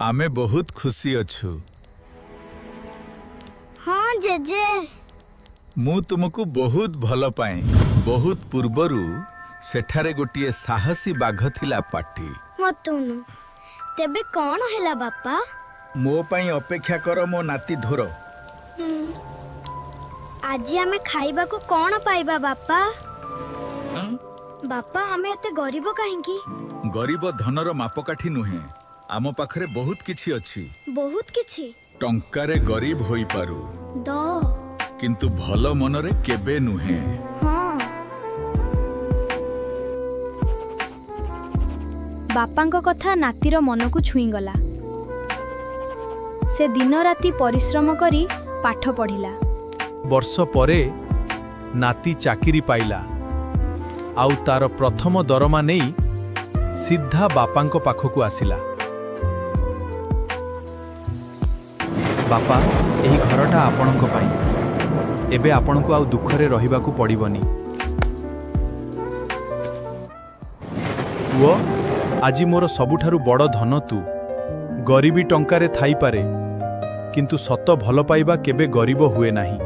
आमे बहुत खुशी अछु। हाँ जेजे। मु तुमको बहुत भल पाए। बहुत पूर्वरु सेठारे गोटिए साहसी बाघ थिला पाटी। मतुनु तेबे कौन हैला बापा? मो पाई अपेक्षा कर मो नाती धोर। आज आमे खाइबा को कौन पाइबा बापा? बापा आमे एते गरीब काहेकी? गरीब धनर मापकाठी नुहे। आम पाखरे बहुत किछि अछि। बहुत किछि टंकारे गरीब होई पारू दो किंतु भल मनरे केबे नुहे। हाँ बापांको कथा नातीर मन को छुई गला। से दिन राति परिश्रम करी पाठ पढ़िला। वर्ष परे नाती चाकिरी पाइला। आउ तार प्रथम दरमा नेई सीधा बापांको पाखकु आसिला। बापा एही घरटा आपणको पाई। एबे आपणको आउ दुखरे रहिबाकु पड़िबनी। पुओ आजी मोर सबुठारु बड़ धन तू। गरीबी टंकारे थाई पारे किंतु सत भल पाइबा केबे गरीब हुए नाही।